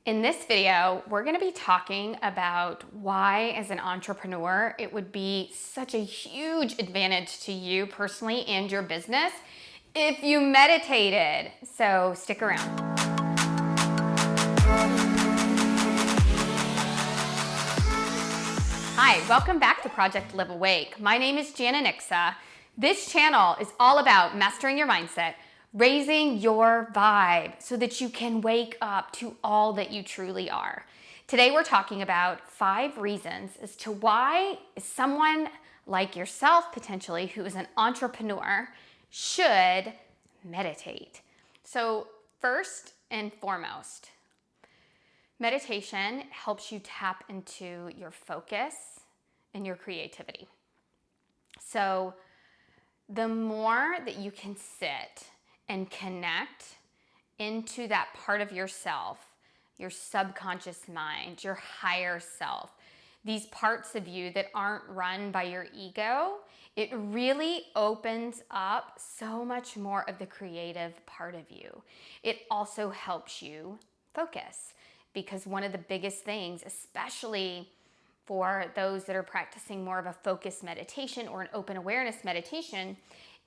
In this video, we're going to be talking about why, as an entrepreneur, it would be such a huge advantage to you personally and your business if you meditated. So stick around. Hi, welcome back to Project Live Awake. My name is Jana Nixa. This channel is all about mastering your mindset, raising your vibe so that you can wake up to all that you truly are. Today we're talking about 5 reasons as to why someone like yourself, potentially, who is an entrepreneur, should meditate. So first and foremost, meditation helps you tap into your focus and your creativity. So the more that you can sit and connect into that part of yourself, your subconscious mind, your higher self, these parts of you that aren't run by your ego, it really opens up so much more of the creative part of you. It also helps you focus, because one of the biggest things, especially for those that are practicing more of a focused meditation or an open awareness meditation,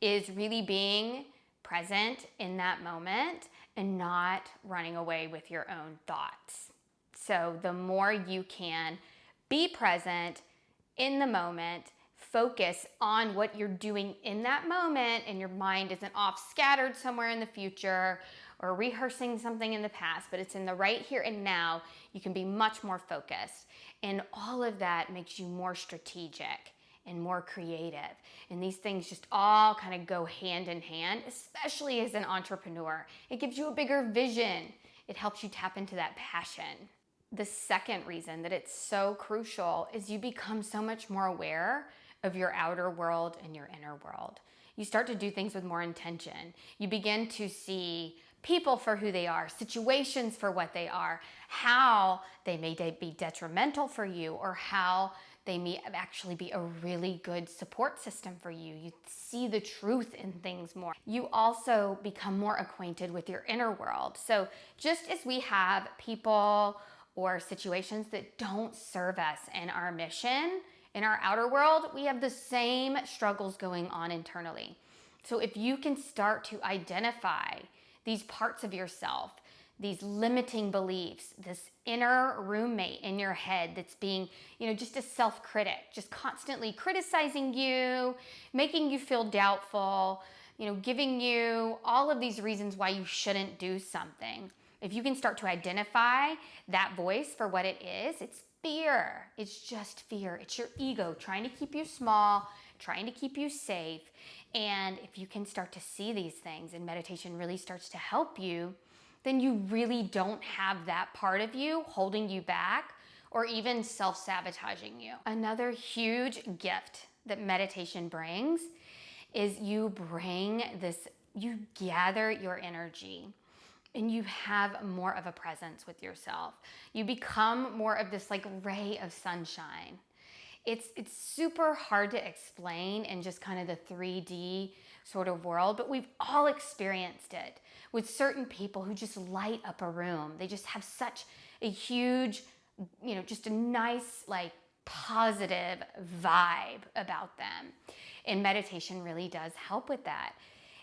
is really being present in that moment and not running away with your own thoughts. So the more you can be present in the moment, focus on what you're doing in that moment, and your mind isn't off scattered somewhere in the future or rehearsing something in the past, but it's in the right here and now, you can be much more focused. And all of that makes you more strategic and more creative. And these things just all kind of go hand in hand, especially as an entrepreneur. It gives you a bigger vision. It helps you tap into that passion. The second reason that it's so crucial is you become so much more aware of your outer world and your inner world. You start to do things with more intention. You begin to see people for who they are, situations for what they are, how they may be detrimental for you, or how they may actually be a really good support system for you. You see the truth in things more. You also become more acquainted with your inner world. So just as we have people or situations that don't serve us in our mission, in our outer world, we have the same struggles going on internally. So if you can start to identify these parts of yourself, these limiting beliefs, this inner roommate in your head that's being, just a self-critic, just constantly criticizing you, making you feel doubtful, giving you all of these reasons why you shouldn't do something. If you can start to identify that voice for what it is, it's fear. It's just fear. It's your ego trying to keep you small, trying to keep you safe. And if you can start to see these things, and meditation really starts to help you, then you really don't have that part of you holding you back or even self-sabotaging you. Another huge gift that meditation brings is you gather your energy and you have more of a presence with yourself. You become more of this ray of sunshine. It's super hard to explain in just kind of the 3D sort of world, but we've all experienced it with certain people who just light up a room. They just have such a huge, just a nice, positive vibe about them. And meditation really does help with that.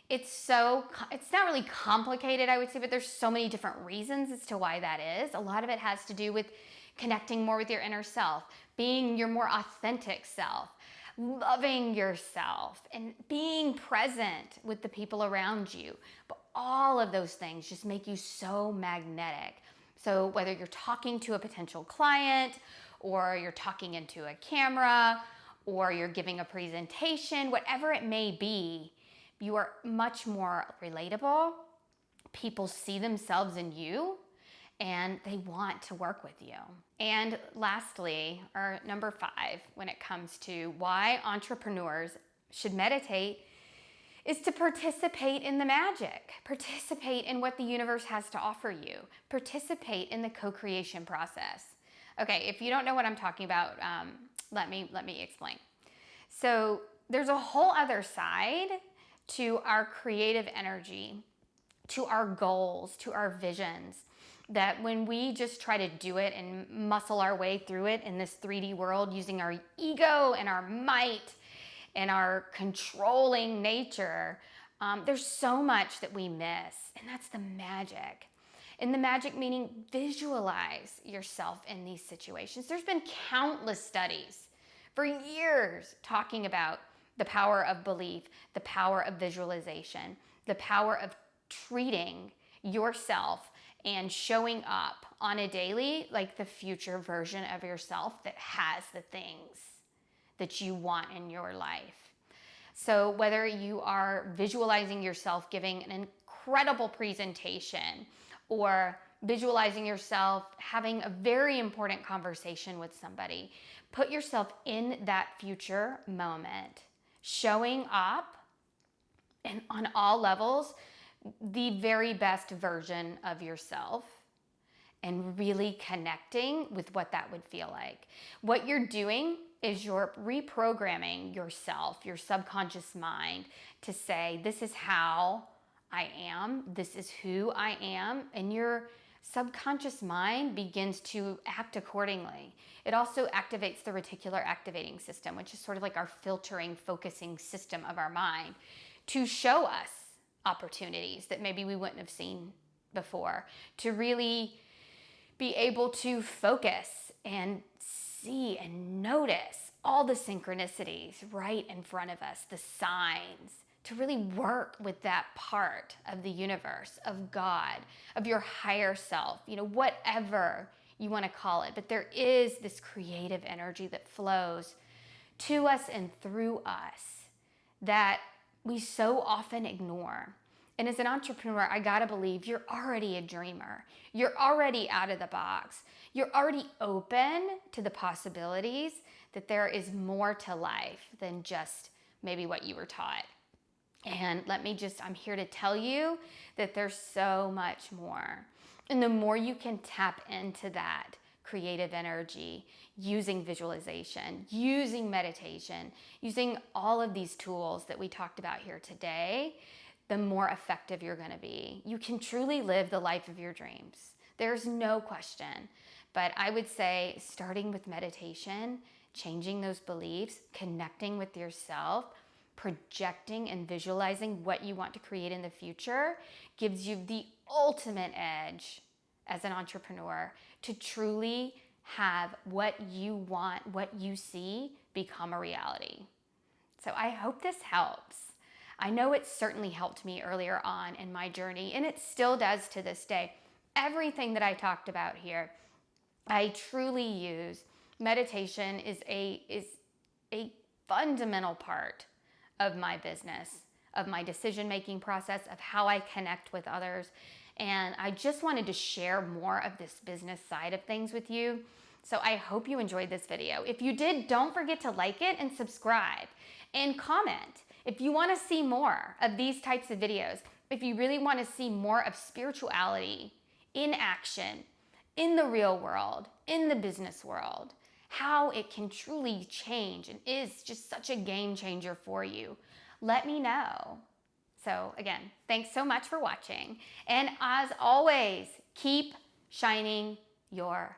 It's not really complicated, I would say, but there's so many different reasons as to why that is. A lot of it has to do with connecting more with your inner self, being your more authentic self, loving yourself, and being present with the people around you. But all of those things just make you so magnetic. So whether you're talking to a potential client, or you're talking into a camera, or you're giving a presentation, whatever it may be, you are much more relatable. People see themselves in you, and they want to work with you. And lastly, or number 5, when it comes to why entrepreneurs should meditate, is to participate in the magic, participate in what the universe has to offer you, participate in the co-creation process. Okay, if you don't know what I'm talking about, let me explain. So there's a whole other side to our creative energy, to our goals, to our visions, that when we just try to do it and muscle our way through it in this 3D world using our ego and our might and our controlling nature, there's so much that we miss, and that's the magic. And the magic meaning visualize yourself in these situations. There's been countless studies for years talking about the power of belief, the power of visualization, the power of treating yourself and showing up on a daily like the future version of yourself that has the things that you want in your life. So whether you are visualizing yourself giving an incredible presentation or visualizing yourself having a very important conversation with somebody, put yourself in that future moment, showing up and on all levels, the very best version of yourself, and really connecting with what that would feel like. What you're doing is you're reprogramming yourself, your subconscious mind, to say, this is how I am, this is who I am, and your subconscious mind begins to act accordingly. It also activates the reticular activating system, which is sort of like our filtering, focusing system of our mind, to show us opportunities that maybe we wouldn't have seen before, to really be able to focus and see and notice all the synchronicities right in front of us, the signs, to really work with that part of the universe, of God, of your higher self, whatever you want to call it. But there is this creative energy that flows to us and through us that we so often ignore. And as an entrepreneur, I gotta believe you're already a dreamer. You're already out of the box. You're already open to the possibilities that there is more to life than just maybe what you were taught. And I'm here to tell you that there's so much more. And the more you can tap into that creative energy, using visualization, using meditation, using all of these tools that we talked about here today, the more effective you're gonna be. You can truly live the life of your dreams. There's no question. But I would say starting with meditation, changing those beliefs, connecting with yourself, projecting and visualizing what you want to create in the future gives you the ultimate edge as an entrepreneur to truly have what you want, what you see become a reality. So I hope this helps. I know it certainly helped me earlier on in my journey, and it still does to this day. Everything that I talked about here, I truly use. Meditation is a fundamental part of my business, of my decision-making process, of how I connect with others. And I just wanted to share more of this business side of things with you. So I hope you enjoyed this video. If you did, don't forget to like it and subscribe and comment. If you want to see more of these types of videos, if you really want to see more of spirituality in action, in the real world, in the business world, how it can truly change and is just such a game changer for you, let me know. So again, thanks so much for watching. And as always, keep shining your